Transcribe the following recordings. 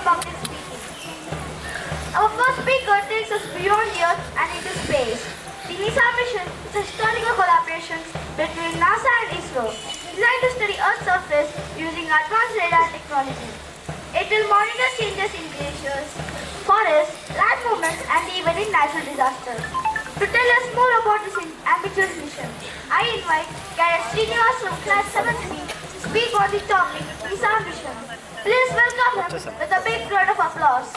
public speaking. Our first speaker takes us beyond the Earth and into space. The NISAR mission is a historical collaboration between NASA and ISRO, designed to study Earth's surface using advanced radar technology. It will monitor changes in glaciers, forests, land movements, and even in natural disasters. To tell us more about this ambitious mission, I invite Cadet Srinivas from Class 7C to speak on the topic NISAR mission. Please welcome him with a big round of applause.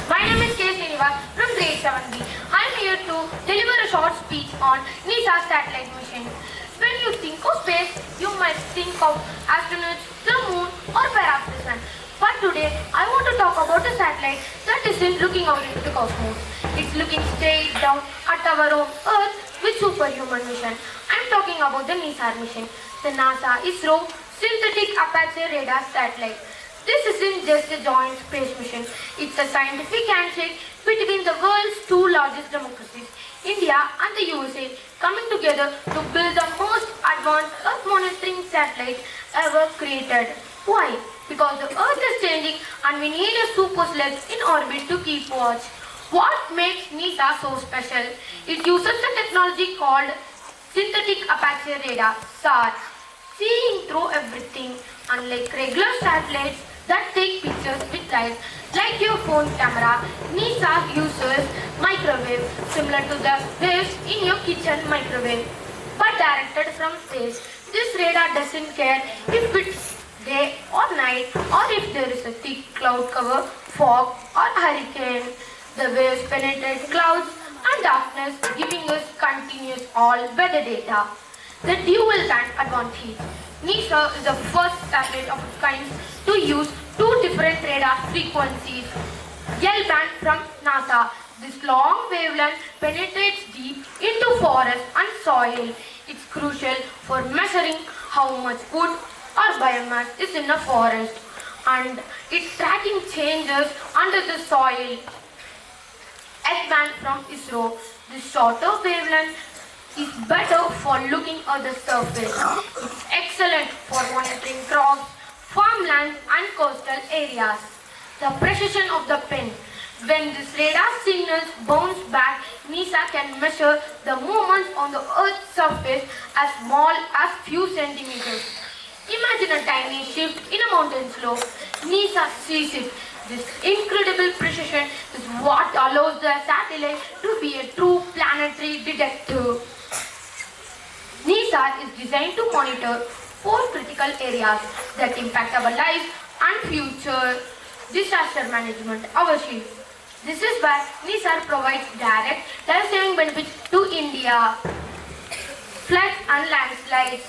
My name is Srinivas from grade 7B. I am here to deliver a short speech on NISAR satellite mission. When you think of space, you might think of astronauts, the moon, or perhaps the sun. But today, I want to talk about a satellite that isn't looking out into the cosmos. It's looking straight down at our own Earth with superhuman mission. I'm talking about the NISAR mission, the NASA-ISRO synthetic aperture radar satellite. This isn't just a joint space mission. It's a scientific handshake between the world's two largest democracies, India and the USA, coming together to build the most advanced Earth monitoring satellite ever created. Why? Because the Earth is changing and we need a super sled in orbit to keep watch. What makes NISAR so special? It uses a technology called synthetic aperture radar, SAR, seeing through everything. Unlike regular satellites that take pictures with light, like your phone camera, NISAR uses microwave, similar to the waves in your kitchen microwave, but directed from space. This radar doesn't care if it's day or night, or if there is a thick cloud cover, fog or hurricane. The waves penetrate clouds and darkness, giving us continuous all-weather data. The dual band advantage. NISAR is the first satellite of its kind to use two different radar frequencies. L-band from NASA. This long wavelength penetrates deep into forest and soil. It's crucial for measuring how much wood or biomass is in a forest, and it's tracking changes under the soil. S-band from ISRO. This shorter wavelength is better for looking at the surface. It's excellent for monitoring crops, farmlands and coastal areas. The precision of the pin. When this radar signals bounce back, NISAR can measure the movements on the Earth's surface as small as few centimeters. Imagine a tiny shift in a mountain slope. NISAR sees it. This incredible precision is what allows the satellite to be a true planetary detective. NISAR is designed to monitor 4 critical areas that impact our lives and future. Disaster management, our shield. This is where NISAR provides direct life-saving benefits to India. Floods and landslides.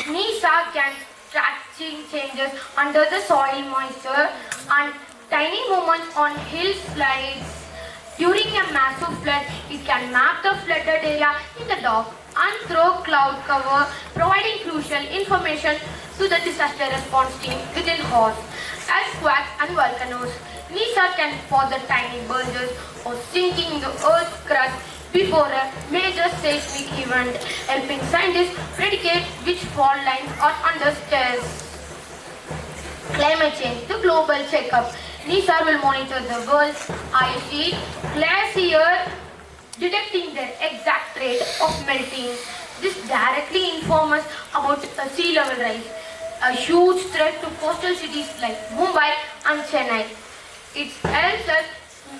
NISAR can track changes under the soil moisture and tiny movements on hillsides. During a massive flood, it can map the flooded area in the dark and throw cloud cover, providing crucial information to the disaster response team within hours. Earthquakes and volcanoes. NISAR can spot the tiny bulges or sinking in the Earth's crust before a major seismic event, helping scientists predicate which fault lines are under stress. Climate change, the global checkup. NISAR will monitor the world's ice sheet, glacier, detecting their exact rate of melting. This directly informs us about sea level rise, a huge threat to coastal cities like Mumbai and Chennai. It helps us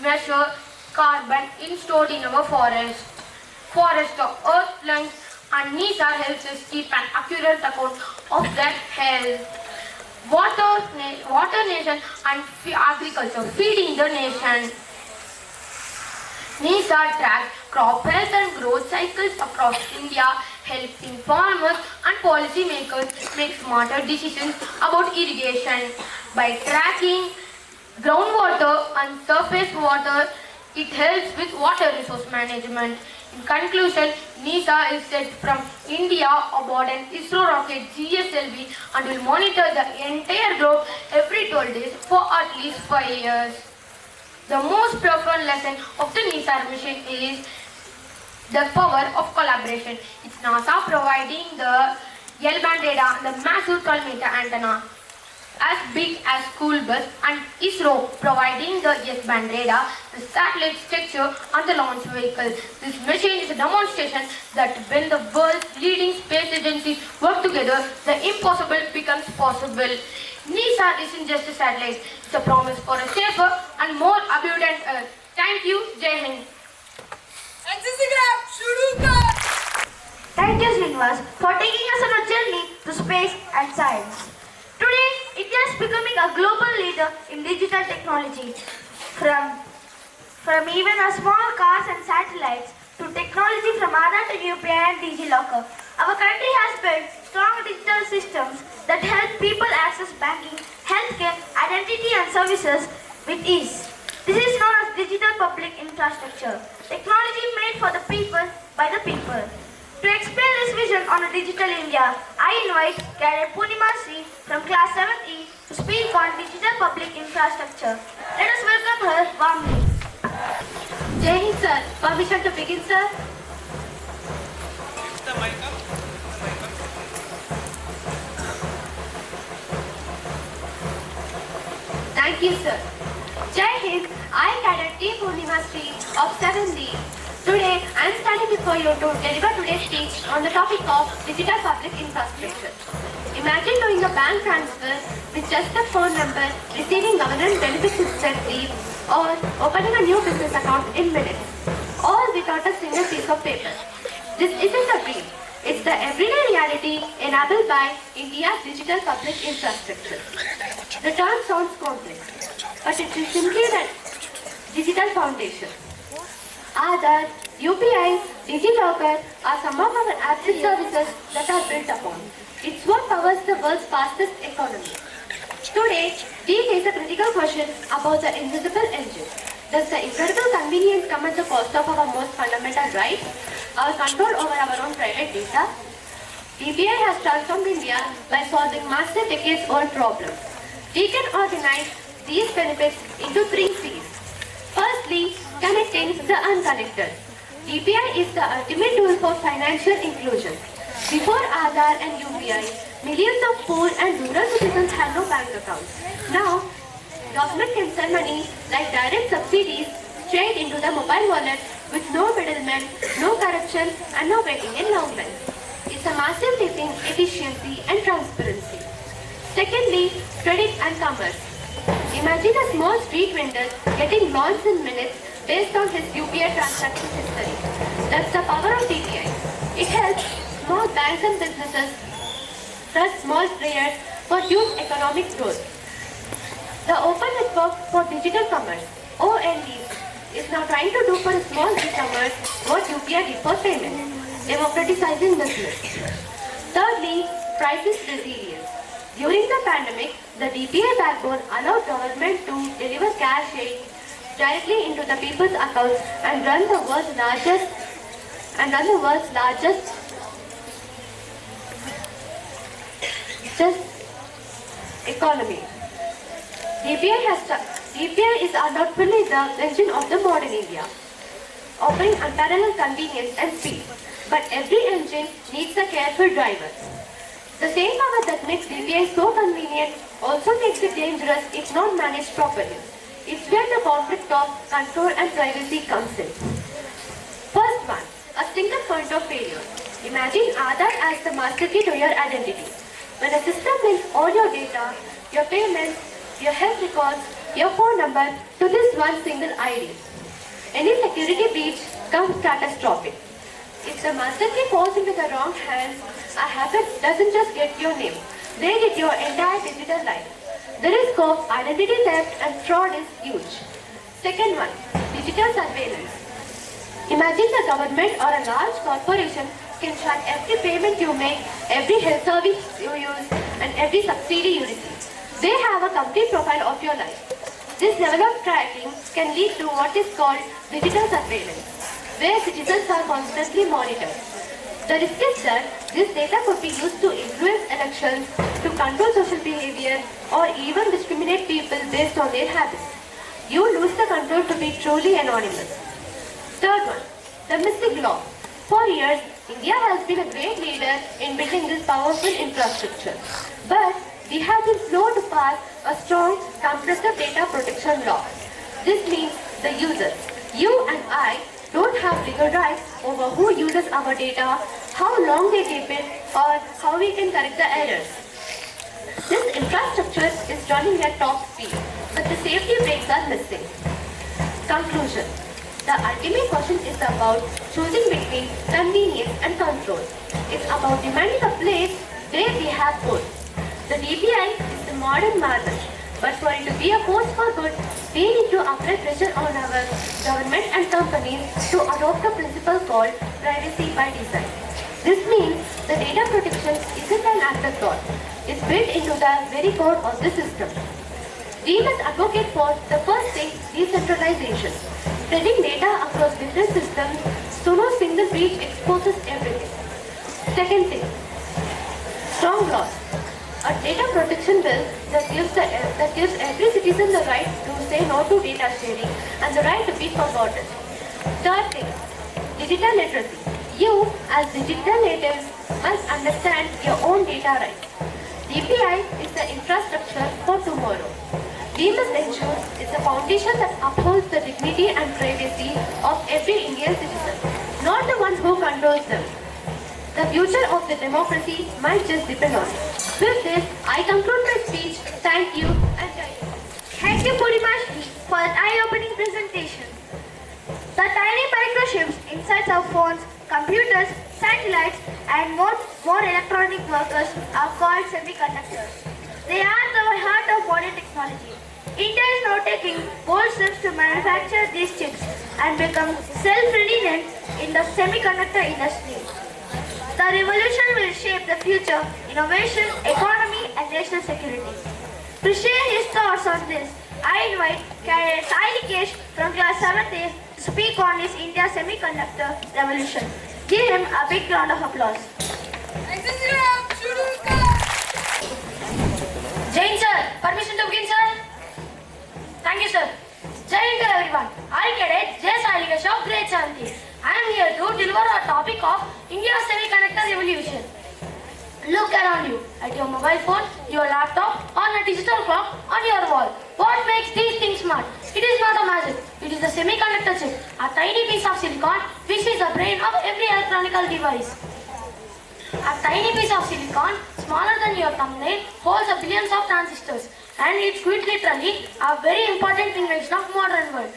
measure carbon stored in our forest of earth lungs, and NISAR helps us keep an accurate account of their health. Water nation and agriculture, feeding the nation. NISAR tracks crop health and growth cycles across India, helping farmers and policymakers make smarter decisions about irrigation. By tracking groundwater and surface water, it helps with water resource management. In conclusion, NISAR is set from India aboard an ISRO rocket GSLV and will monitor the entire globe every 12 days for at least 5 years. The most profound lesson of the NISAR mission is the power of collaboration. It's NASA providing the L-band radar, the massive 12-meter antenna as big as school bus, and ISRO providing the S-band radar, the satellite structure and the launch vehicle. This machine is a demonstration that when the world's leading space agencies work together, the impossible becomes possible. NISAR isn't just a satellite, it's a promise for a safer and more abundant Earth. Thank you, Jai Hind. Thank you, Srinivas, for taking us on a journey to space and science. Today, India is becoming a global leader in digital technology. From even our small cars and satellites to technology from Aadhaar to UPI and DigiLocker, our country has built strong digital systems that help people access banking, healthcare, identity and services with ease. This is known as digital public infrastructure, technology made for the people by the people. To explain this vision on a digital India, I invite Cadet Purnima C from class 7E to speak on digital public infrastructure. Let us welcome her warmly. Jai Hind, sir. Permission to begin, sir? Thank you, sir. Jai Hind, I Cadet T. Purnima Sri of 7D. Today, I am standing before you to deliver today's speech on the topic of digital public infrastructure. Imagine doing a bank transfer with just a phone number, receiving government benefits instantly, or opening a new business account in minutes, all without a single piece of paper. This isn't a dream. It's the everyday reality enabled by India's digital public infrastructure. The term sounds complex, but it is simply the digital foundation. Aadhaar, UPI, DigiLocker are some of our apps and services that are built upon. It's what powers the world's fastest economy. Today, we face a critical question about the invisible engine. Does the incredible convenience come at the cost of our most fundamental rights, our control over our own private data? DPI has transformed India by solving massive decades-old problems. We can organize these benefits into 3 C's. Firstly, connecting the unconnected. DPI is the ultimate tool for financial inclusion. Before Aadhaar and UPI, millions of poor and rural citizens had no bank accounts. Now, government can send money like direct subsidies straight into the mobile wallet with no middlemen, no corruption and no waiting in long lines. It's a massive leap in efficiency and transparency. Secondly, credit and commerce. Imagine a small street vendor getting loans in minutes based on his UPI transaction history. That's the power of DPI. It helps small banks and businesses trust small players for huge economic growth. The Open Network for Digital Commerce, OND, is now trying to do for small e-commerce what UPI did for payments, democratizing business. Thirdly, crisis resilience. During the pandemic, the DPI backbone allowed government to deliver cash aid directly into the people's accounts and run the world's largest economy. DPI is undoubtedly the engine of the modern India, offering unparalleled convenience and speed. But every engine needs a careful driver. The same power that makes DPI so convenient also makes it dangerous if not managed properly. It's where the conflict of control and privacy comes in. First one, a single point of failure. Imagine Aadhaar as the master key to your identity. When a system links all your data, your payments, your health records, your phone number to this one single ID, any security breach comes catastrophic. If the master key falls into the wrong hands, a hacker doesn't just get your name, they get your entire digital life. The risk of identity theft and fraud is huge. Second one, digital surveillance. Imagine the government or a large corporation can track every payment you make, every health service you use, and every subsidy you receive. They have a complete profile of your life. This level of tracking can lead to what is called digital surveillance, where citizens are constantly monitored. The risk is that this data could be used to influence elections, to control social behavior, or even discriminate people based on their habits. You lose the control to be truly anonymous. Third one, the missing law. For years, India has been a great leader in building this powerful infrastructure. But we have been slow to pass a strong comprehensive data protection law. This means the users, you and I, don't have legal rights over who uses our data, how long they keep it, or how we can correct the errors. This infrastructure is running at top speed, but the safety brakes are missing. Conclusion. The ultimate question is about choosing between convenience and control. It's about demanding a place where we have both. The DPI is the modern mother, but for it to be a force for good, we need to apply pressure on our government and companies to adopt a principle called privacy by design. This means the data protection isn't an afterthought. It's built into the very core of the system. We must advocate for the first thing, decentralization. Spreading data across different systems so no single breach exposes everything. Second thing, strong laws. A data protection bill that gives every citizen the right to say no to data sharing and the right to be forgotten. Third thing, digital literacy. You, as digital natives, must understand your own data rights. DPI is the infrastructure for tomorrow. We must ensure it's a foundation that upholds the dignity and privacy of every Indian citizen, not the ones who controls them. The future of the democracy might just depend on it. With this, I conclude my speech. Thank you and Jai Hind. Thank you, Purimash, for an eye-opening presentation. The tiny microchips inside our phones, computers, satellites, and more electronic workers are called semiconductors. They are the heart of modern technology. India is now taking bold steps to manufacture these chips and become self-reliant in the semiconductor industry. The revolution will shape the future, innovation, economy, and national security. To share his thoughts on this, I invite Cadet Sainik from class 7th A to speak on his India semiconductor revolution. Give him a big round of applause. Jain sir, permission to begin sir? Thank you sir. Jai Hind everyone. I cadet J. Sainik of grade 7th. I am here to deliver a topic of India's semiconductor revolution. Look around you, at your mobile phone, your laptop, on a digital clock, on your wall. What makes these things smart? It is not a magic. It is the semiconductor chip, a tiny piece of silicon which is the brain of every electronic device. A tiny piece of silicon, smaller than your thumbnail, holds a billions of transistors, and it's quite literally a very important invention of modern world.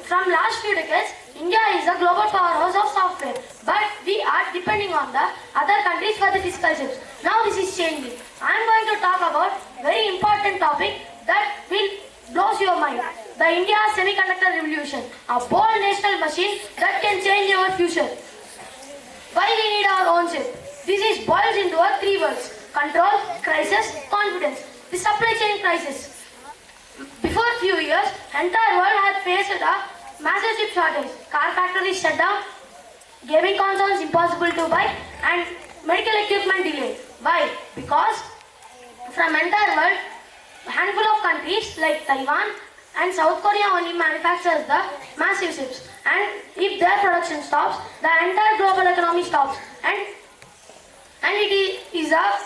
From last few decades, India is a global powerhouse of software, but we are depending on the other countries for the physical chips. Now this is changing. I am going to talk about very important topic that will blows your mind. The India semiconductor revolution, a bold national machine that can change our future. Why we need our own chip? This is boiled into three words: control, crisis, confidence. The supply chain crisis. Before few years, entire world had faced a massive chip shortage. Car factories shut down, gaming consoles impossible to buy, and medical equipment delayed. Why? Because from entire world, a handful of countries like Taiwan and South Korea only manufactures the massive chips. And if their production stops, the entire global economy stops. And it is a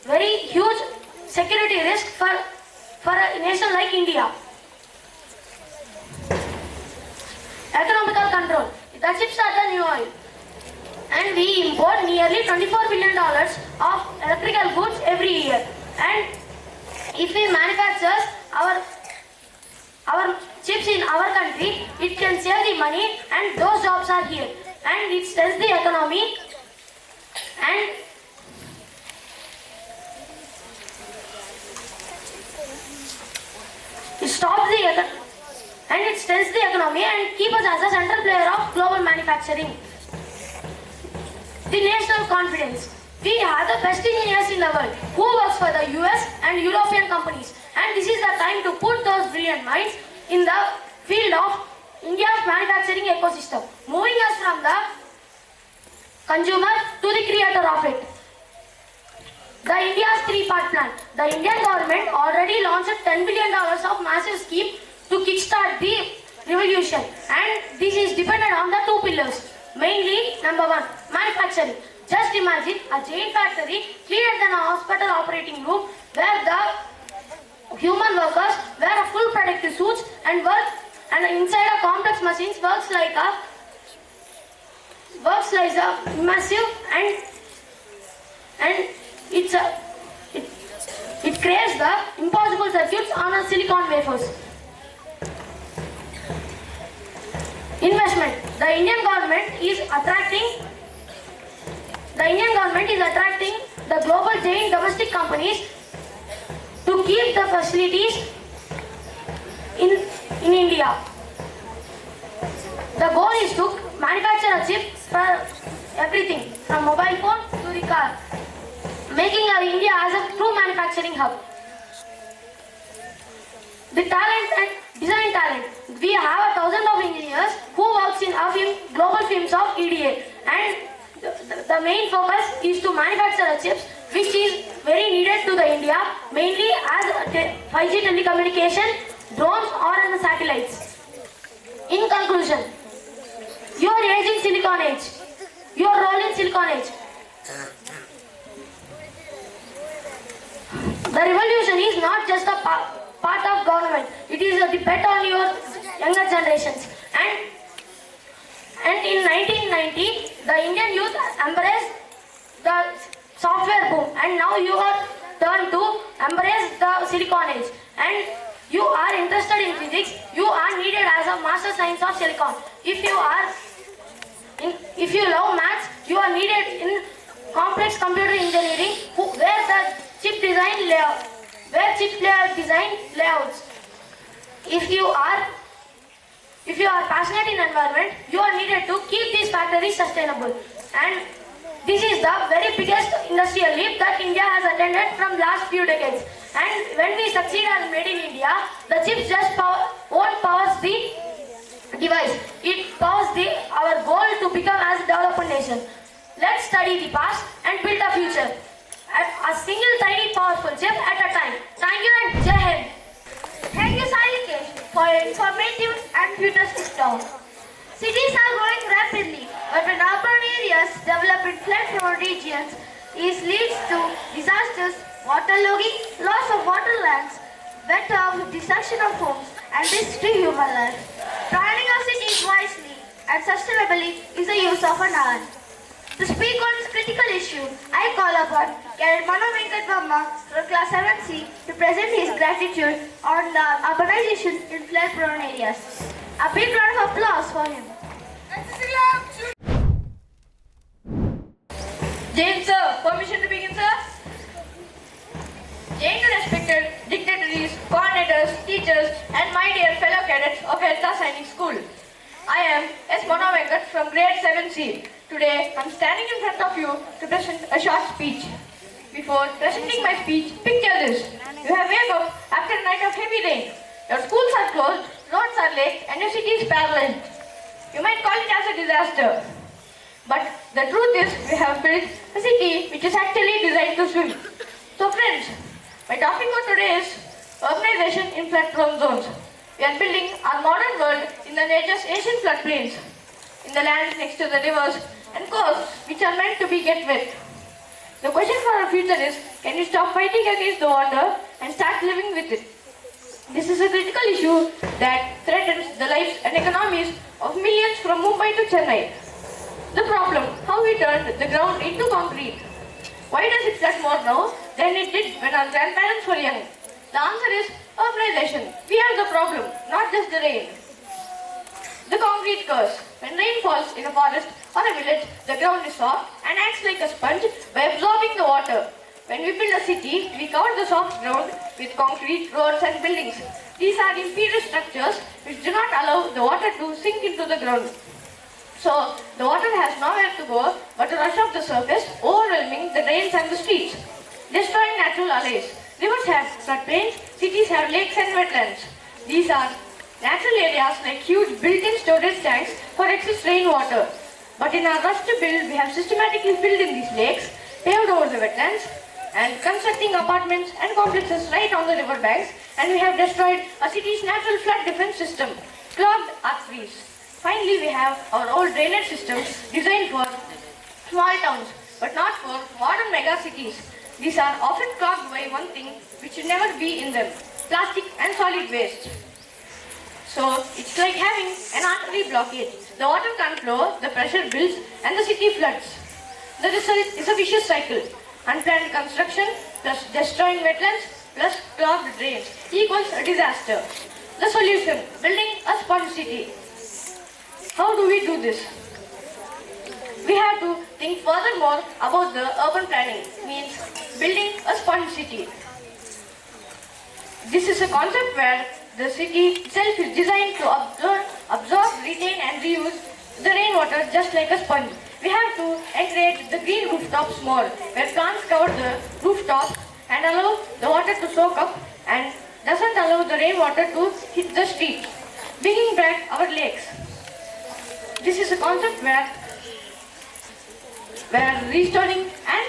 very huge security risk for a nation like India. Economical control. The chips are the new oil. And we import nearly $24 billion of electrical goods every year. And if we manufacture our chips in our country, it can save the money and those jobs are here. And it strengthens the economy and it stops it strengthens the economy and keeps us as a central player of global manufacturing. The national confidence. We have the best engineers in the world who works for the US and European companies, and this is the time to put those brilliant minds in the field of India's manufacturing ecosystem, moving us from the consumer to the creator of it. The India's three-part plan. The Indian government already launched $10 billion of massive scheme to kickstart the revolution, and this is dependent on the two pillars. Mainly, number one, manufacturing. Just imagine a giant factory cleaner than a hospital operating room where the human workers wear a full protective suits and work, and inside a complex machines works like a massive and it creates the impossible circuits on a silicon wafers. Investment. The Indian government is attracting the global giant domestic companies to keep the facilities in India. The goal is to manufacture a chip for everything from mobile phone to the car, making India as a true manufacturing hub. The talent and design talent. We have 1,000 of engineers who works in our global firms of EDA, and the main focus is to manufacture chips which is very needed to the India, mainly as 5G telecommunication, drones or in the satellites. In conclusion, your age in Silicon Age, your role in Silicon Age. The revolution is not just a part of government, it is a bet on your younger generations. And in 1990, the Indian youth embraced the software boom, and now you are turned to embrace the Silicon Age. And you are interested in physics, you are needed as a master science of silicon. If you love maths, you are needed in complex computer engineering, where the chip design layout, design layouts. If you are passionate in environment, you are needed to keep these factories sustainable. And this is the very biggest industrial leap that India has attended from last few decades. And when we succeed as made in India, the chips just won't power the device. It powers our goal to become as a developed nation. Let's study the past and build a future. A single tiny powerful chip at a time. Thank you and Jai Hind. Thank you, Sainik, for your informative and futuristic talk. Cities are growing rapidly, but when urban areas develop in flood-prone regions, it leads to disasters, waterlogging, loss of waterlands, wet-off, destruction of homes, and risk to human life. Planning our cities wisely and sustainably is the use of an art. To speak on this critical issue, I call upon Cadet Mano Venkat Verma from Class 7C to present his gratitude on the urbanization in flood-prone areas. A big round of applause for him. James sir, permission to begin, sir? James, respected dignitaries, coordinators, teachers, and my dear fellow cadets of Veritas Sainik School. I am S. Mano Venkat from grade 7C. Today, I am standing in front of you to present a short speech. Before presenting my speech, picture this. You have wake up after a night of heavy rain. Your schools are closed, roads are late, and your city is paralyzed. You might call it as a disaster. But the truth is, we have built a city which is actually designed to swim. So friends, my topic for today is urbanization in flood-prone zones. We are building our modern world in the nature's ancient floodplains, in the lands next to the rivers and coasts which are meant to be get wet. The question for our future is, can you stop fighting against the water and start living with it? This is a critical issue that threatens the lives and economies of millions from Mumbai to Chennai. The problem, how we turned the ground into concrete. Why does it flood more now than it did when our grandparents were young? The answer is urbanization. We are the problem, not just the rain. The concrete curse. When rain falls in a forest or a village, the ground is soft and acts like a sponge by absorbing the water. When we build a city, we cover the soft ground with concrete, roads and buildings. These are imperial structures which do not allow the water to sink into the ground. So, the water has nowhere to go but to rush off the surface, overwhelming the drains and the streets, destroying natural allies. Rivers have floodplains, cities have lakes and wetlands. These are natural areas like huge built-in storage tanks for excess rainwater. But in our rush to build, we have systematically filled in these lakes, paved over the wetlands, and constructing apartments and complexes right on the river banks, and we have destroyed a city's natural flood defense system, clogged arteries. Finally, we have our old drainage systems designed for small towns, but not for modern mega cities. These are often clogged by one thing which should never be in them: plastic and solid waste. So it's like having an artery blockage. The water can't flow, the pressure builds, and the city floods. The result is a vicious cycle. Unplanned construction plus destroying wetlands plus clogged drains equals a disaster. The solution: building a sponge city. How do we do this? We have to think furthermore about the urban planning, means building a sponge city. This is a concept where the city itself is designed to absorb, retain and reuse the rainwater just like a sponge. We have to encourage the green rooftops more, where plants cover the rooftops and allow the water to soak up and doesn't allow the rainwater to hit the streets, bringing back our lakes. This is a concept where restoring and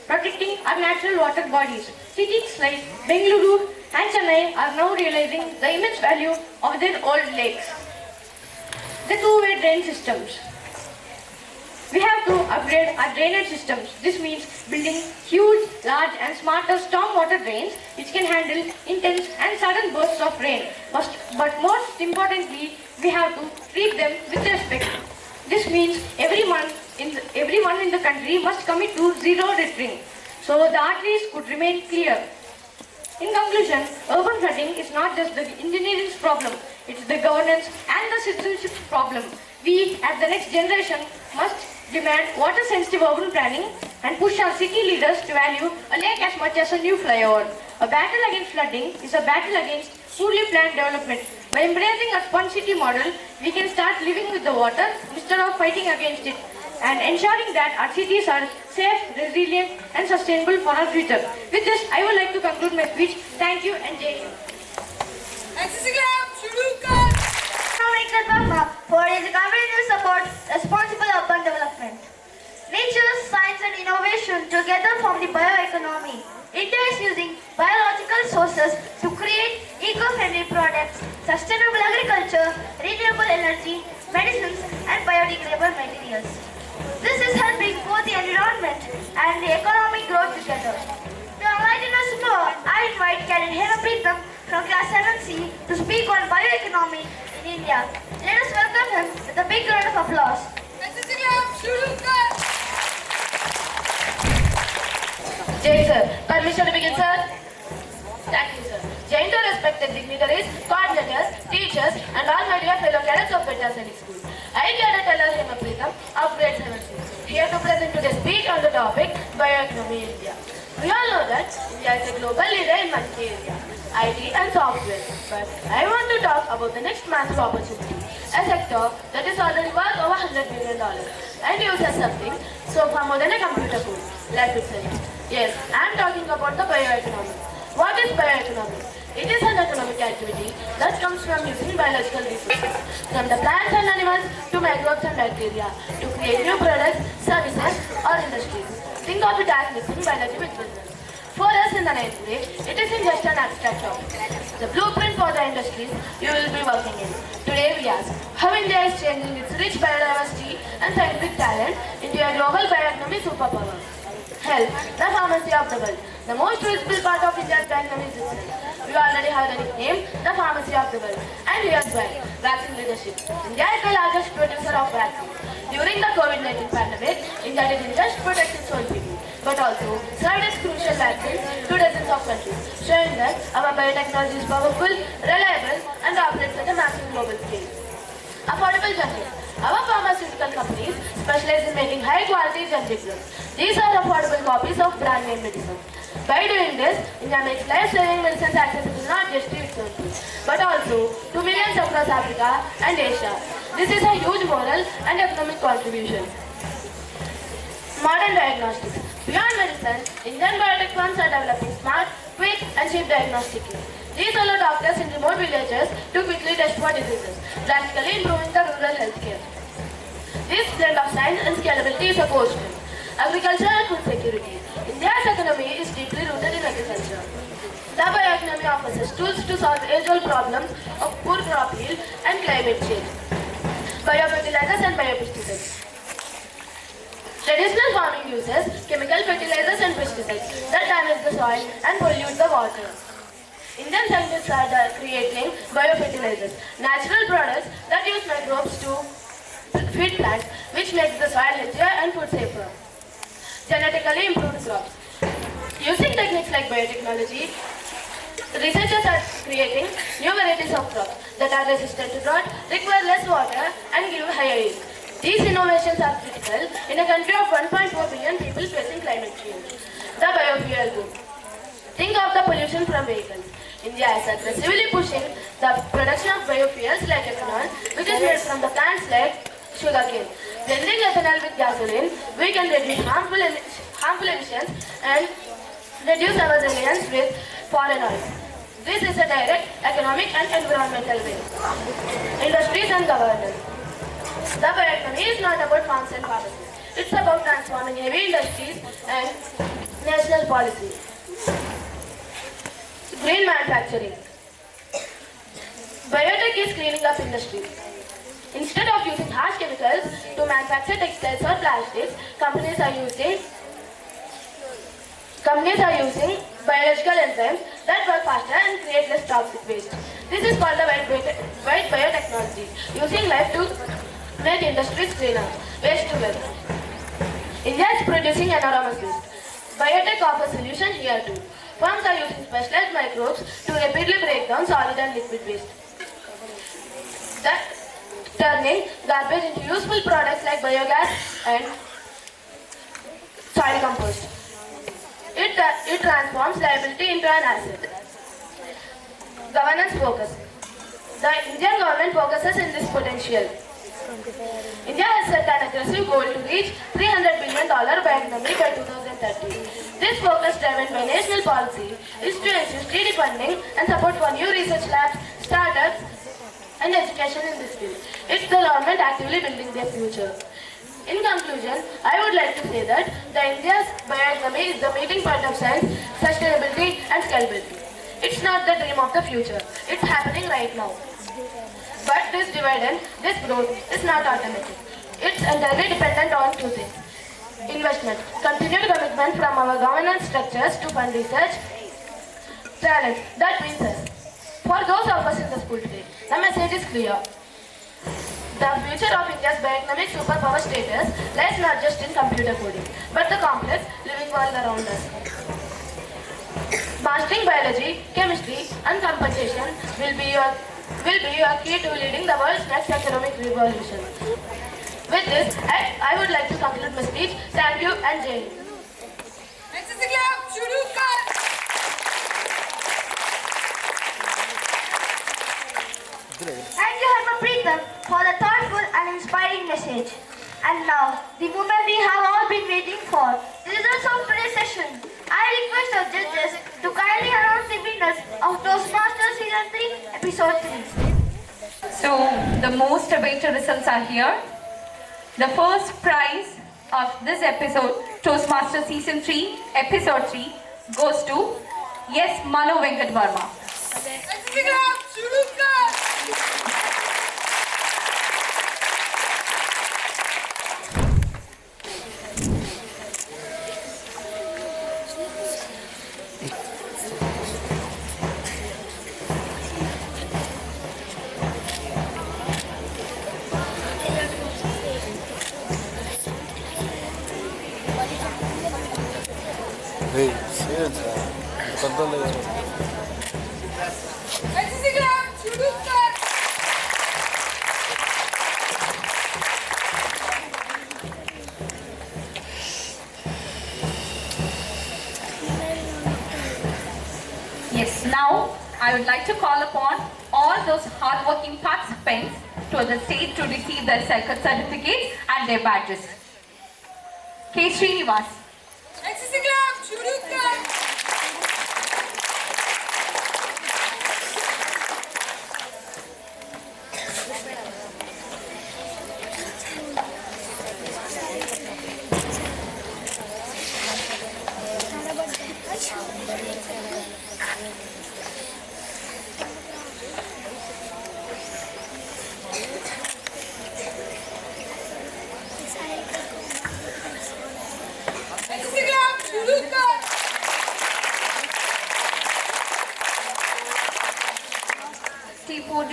protecting our natural water bodies. Cities like Bengaluru and Chennai are now realizing the immense value of their old lakes. The two-way drain systems. We have to upgrade our drainage systems. This means building huge, large and smarter stormwater drains which can handle intense and sudden bursts of rain. But most importantly, we have to treat them with respect. This means everyone in the country must commit to zero littering, so the arteries could remain clear. In conclusion, urban flooding is not just the engineering's problem, it's the governance and the citizenship problem. We, as the next generation, must demand water-sensitive urban planning and push our city leaders to value a lake as much as a new flyover. A battle against flooding is a battle against poorly planned development. By embracing a sponge city model, we can start living with the water instead of fighting against it, and ensuring that our cities are safe, resilient and sustainable for our future. With this, I would like to conclude my speech. Thank you and Jai Hind. For its comprehensive support, responsible urban development. Nature, science and innovation together form the bioeconomy. India is using biological sources to create eco-friendly products, sustainable agriculture, renewable energy, medicines and biodegradable materials. This is helping both the environment and the economic growth together. To enlighten us more, I invite Cadet Hera Preetham from class 7C to speak on bioeconomy in India. Let us welcome him with a big round of applause. Jai sir, permission to begin sir? Thank you sir. Jai Hind to respected dignitaries, coordinators, teachers and all my dear fellow cadets of Veritas Sainik School. I Cadet Hera Preetham of grade 7C, here to present today's speech on the topic bioeconomy in India. We all know that India is a global leader in multi-area, IT and software. But I want to talk about the next massive opportunity, a sector that is already worth over $100 billion and uses something so far more than a computer code, life itself. Yes, I am talking about the bioeconomy. What is bioeconomy? It is an economic activity that comes from using biological resources, from the plants and animals to microbes and bacteria, to create new products, services or industries. Think of it as mixing biology with business. For us in the 9th grade, it isn't just an abstract topic. The blueprint for the industries you will be working in. Today we ask how India is changing its rich biodiversity and scientific talent into a global bioeconomy superpower. Health, the pharmacy of the world. The most visible part of India's bioeconomy is itself. We already have the nickname, the pharmacy of the world. And here's why. Vaccine leadership. India is the largest producer of vaccines. During the COVID-19 pandemic, India didn't just protect its own people, but also served its crucial vaccines to dozens of countries, showing that our biotechnology is powerful, reliable, and operates at a massive global scale. Affordable generics. Our pharmaceutical companies specialize in making high-quality generic drugs. These are affordable copies of brand name medicines. By doing this, India makes life-saving medicines accessible not just to its own people, but also to millions across Africa and Asia. This is a huge moral and economic contribution. Modern diagnostics. Beyond medicine, Indian biotech firms are developing smart, quick and cheap diagnostic kits. These allow doctors in remote villages to quickly test for diseases, drastically improving the rural healthcare. This blend of science and scalability is a core strength. Agriculture and food security. India's economy is deeply rooted in agriculture. The bioeconomy offers us tools to solve age-old problems of poor crop yield and climate change. biofertilizers and biopesticides. Traditional farming uses chemical fertilizers and pesticides that damage the soil and pollute the water. Indian scientists are creating biofertilizers, natural products that use microbes to feed plants, which makes the soil healthier and food safer. Genetically improved crops. Using techniques like biotechnology, researchers are creating new varieties of crops that are resistant to drought, require less water, and give higher yield. These innovations are critical in a country of 1.4 billion people facing climate change. The biofuel boom. Think of the pollution from vehicles. India is aggressively pushing the production of biofuels like ethanol, which is made from the plants like sugarcane. Blending ethanol with gasoline, we can reduce harmful emissions and reduce our reliance with foreign oil. This is a direct economic and environmental win. Industries and governance. The bioeconomy is not about farms and pharmacies. It's about transforming heavy industries and national policy. Green manufacturing. Biotech is cleaning up industry. Instead of using harsh chemicals to manufacture textiles or plastics, companies are using biological enzymes that work faster and create less toxic waste. This is called the white biotechnology, using life to make industries cleaner, waste to wealth. India is producing enormous waste. Biotech offers solution here too. Firms are using specialized microbes to rapidly break down solid and liquid waste, turning garbage into useful products like biogas and soil compost. It transforms liability into an asset. Governance focus. The Indian government focuses in this potential. India has set an aggressive goal to reach $300 billion bioeconomy by 2030. This focus driven by national policy is to ensure steady funding and support for new research labs, startups, and education in this field. It's the government actively building their future. In conclusion, I would like to say that the India's bioeconomy is the meeting point of science, sustainability, and scalability. It's not the dream of the future. It's happening right now. But this dividend, this growth, is not automatic. It's entirely dependent on two things. Investment, continued commitment from our governance structures to fund research, talent, that means us. For those of us in the school today, the message is clear. The future of India's bioeconomic superpower status lies not just in computer coding, but the complex living world around us. Mastering biology, chemistry, and compensation will be your key to leading the world's next economic revolution. With this, I would like to conclude my speech. Thank you and Jai Hind. Thank you, Harmapreetam, for the thoughtful and inspiring message. And now, the moment we have all been waiting for, the results of today's session. I request our judges to kindly announce the winners of Toastmasters Season 3, Episode 3. So, the most awaited results are here. The first prize of this episode, Toastmasters Season 3, Episode 3, goes to Yes Manu Venkat Verma. Hey, Yes, now I would like to call upon all those hardworking participants to the stage to receive their certificates and their badges. K. Srinivas.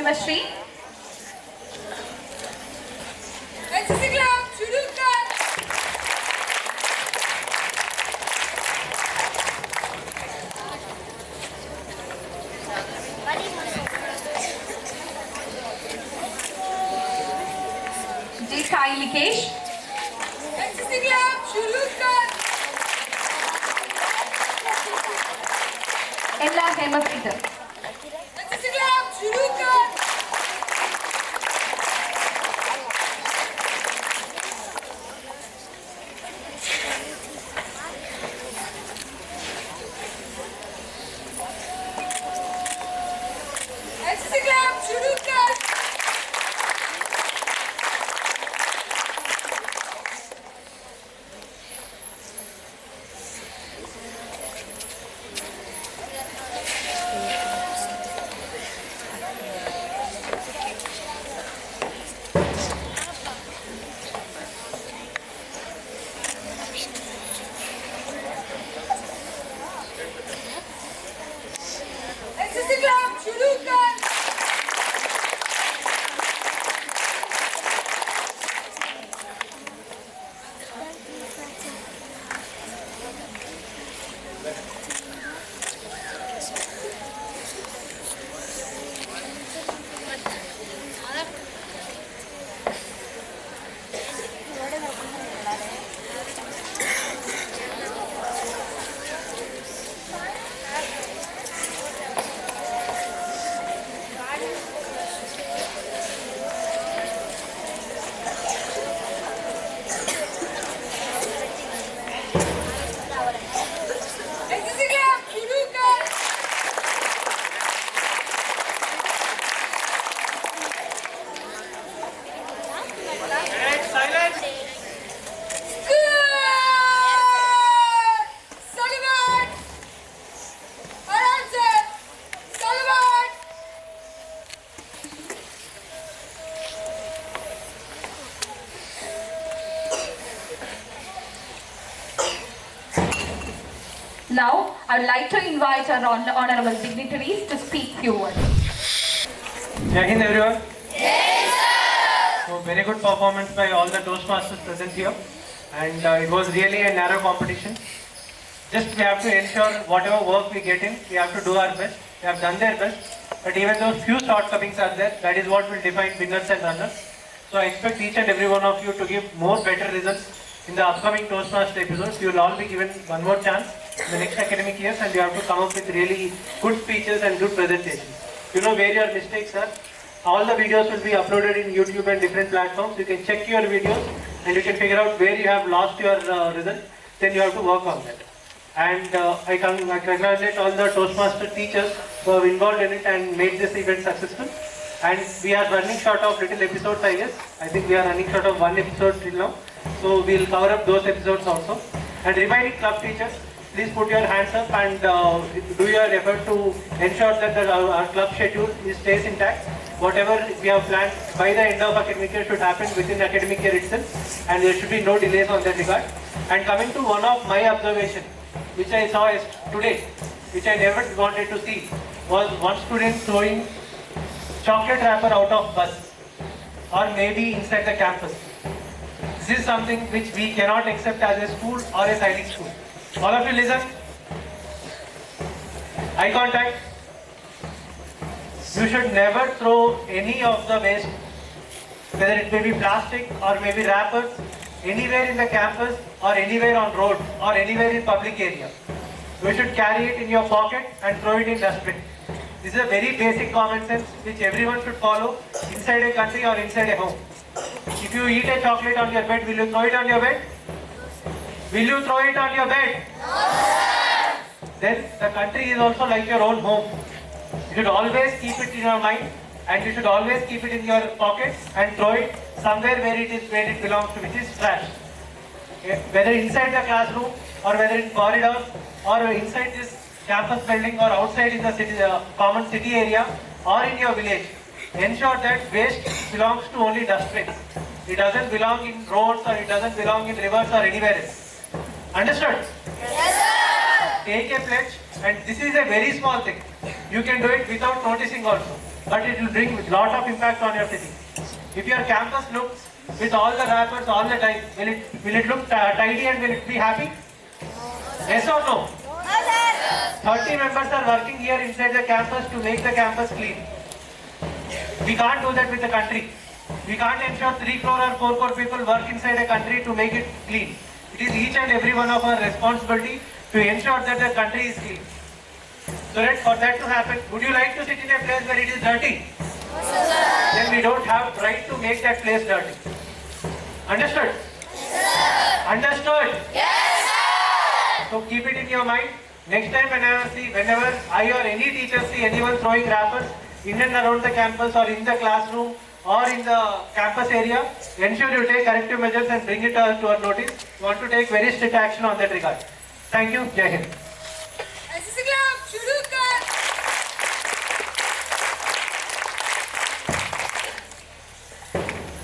chemistry. NCC Club, शुरू कर। Ji Sai Likesh. NCC Club, शुरू कर। Ella Hemaprita. NCC Club, शुरू कर। NCC Club, शुरू कर। NCC Club, शुरू कर। NCC Club, शुरू कर। सलमान, आराम से, Salman. Now, I would like to invite our honorable dignitaries to speak few words. Jai Hind everyone. So very good performance by all the Toastmasters present here, and it was really a narrow competition. Just we have to ensure whatever work we get in, we have to do our best. We have done their best, but even those few shortcomings are there. That is what will define winners and runners. So I expect each and every one of you to give more better results in the upcoming Toastmaster episodes. You will all be given one more chance in the next academic years, and you have to come up with really good speeches and good presentations. You know where your mistakes are. All the videos will be uploaded in YouTube and different platforms. You can check your videos and you can figure out where you have lost your result. Then you have to work on that. And I congratulate all the Toastmaster teachers who have involved in it and made this event successful. And we are running short of little episodes, I guess. I think we are running short of one episode till now. So we'll cover up those episodes also. And remaining club teachers, please put your hands up and do your effort to ensure that our club schedule stays intact. Whatever we have planned by the end of academic year should happen within the academic year itself, and there should be no delays on that regard. And coming to one of my observations, which I saw today, which I never wanted to see, was one student throwing chocolate wrapper out of bus or maybe inside the campus. This is something which we cannot accept as a school or a Sainik school. All of you listen. Eye contact. You should never throw any of the waste, whether it may be plastic or maybe wrappers, anywhere in the campus or anywhere on road or anywhere in public area. You should carry it in your pocket and throw it in dustbin. This is a very basic common sense which everyone should follow inside a country or inside a home. If you eat a chocolate on your bed, will you throw it on your bed? Will you throw it on your bed? No, sir. Then the country is also like your own home. You should always keep it in your mind, and you should always keep it in your pocket and throw it somewhere where it belongs to, which is trash. Okay? Whether inside the classroom or whether in corridors or inside this campus building or outside in the city, common city area or in your village, ensure that waste belongs to only dustbins. It doesn't belong in roads or it doesn't belong in rivers or anywhere else. Understood? Yes, sir. Take a pledge, and this is a very small thing. You can do it without noticing also. but it will bring a lot of impact on your city. If your campus looks with all the wrappers all the time, will it look tidy and will it be happy? Yes or no? 30 members are working here inside the campus to make the campus clean. We can't do that with the country. We can't ensure 3 crore or 4 crore people work inside a country to make it clean. It is each and every one of our responsibility to ensure that the country is clean. So that for that to happen, would you like to sit in a place where it is dirty? Then we don't have right to make that place dirty. Understood? Understood? So keep it in your mind. Next time whenever I or any teacher see anyone throwing wrappers in and around the campus or in the classroom or in the campus area, ensure you take corrective measures and bring it to our notice. We want to take very strict action on that regard. Thank you. Jai Hind. SEC Club, शुरू कर.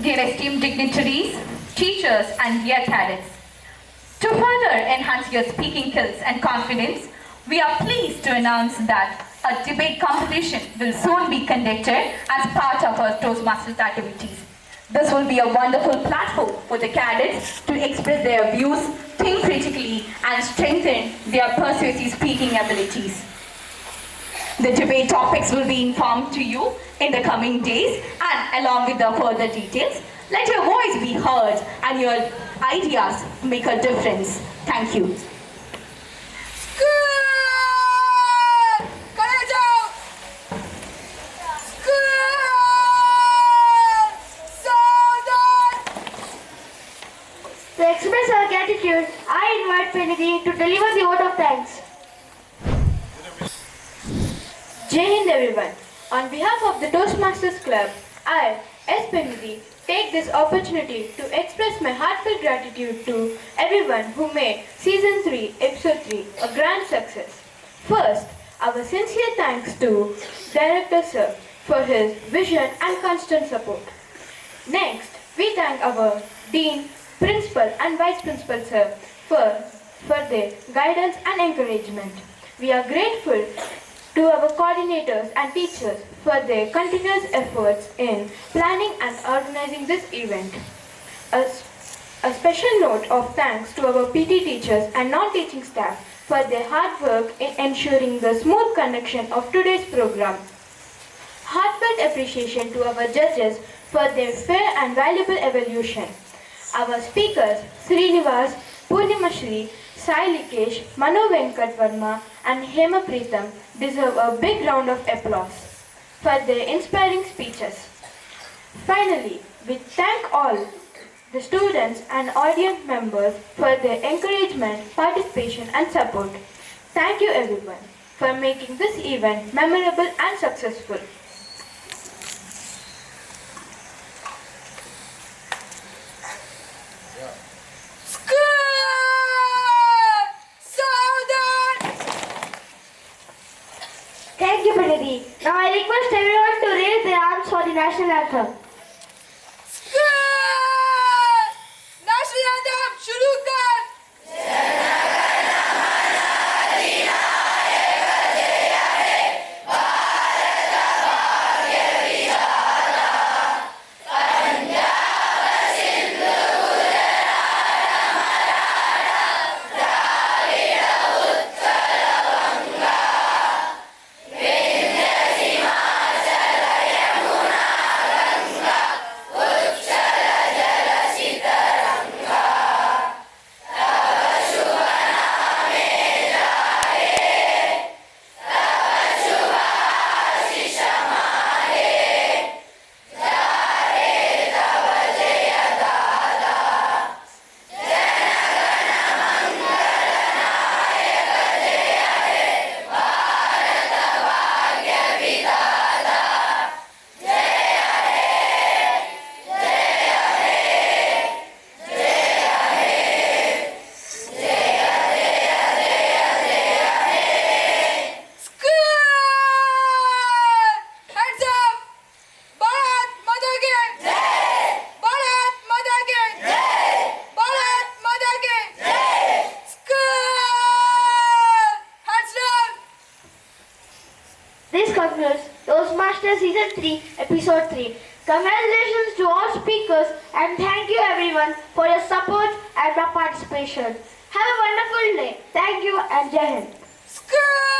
Dear esteemed dignitaries, teachers and dear cadets, to further enhance your speaking skills and confidence, we are pleased to announce that a debate competition will soon be conducted as part of our Toastmasters activities. This will be a wonderful platform for the cadets to express their views, think critically, and strengthen their persuasive speaking abilities. The debate topics will be informed to you in the coming days, and along with the further details, let your voice be heard and your ideas make a difference. Thank you. School! खड़े जाओ. School! सावधान. To express our gratitude, I invite Penidhi to deliver the vote of thanks. Jai Hind everyone. On behalf of the Toastmasters Club, I, S. Penidhi, take this opportunity to express my heartfelt gratitude to everyone who made Season 3, Episode 3 a grand success. First, our sincere thanks to Director Sir for his vision and constant support. Next, we thank our Dean, Principal and Vice Principal Sir for their guidance and encouragement. We are grateful to our coordinators and teachers for their continuous efforts in planning and organizing this event. A special note of thanks to our PT teachers and non-teaching staff for their hard work in ensuring the smooth conduction of today's program. Heartfelt appreciation to our judges for their fair and valuable evaluation. Our speakers, Srinivas, Purnimashri, Sai Likesh, Mano Venkat Verma and Hema Preetham deserve a big round of applause for their inspiring speeches. Finally, we thank all the students and audience members for their encouragement, participation and support. Thank you everyone for making this event memorable and successful. Thank you, Penidhi. Now I request everyone to raise their arms for the national anthem. School! National anthem, शुरू कर. Toastmasters Season 3, Episode 3. Congratulations to all speakers and thank you everyone for your support and your participation. Have a wonderful day. Thank you and Jai Hind. Skirt!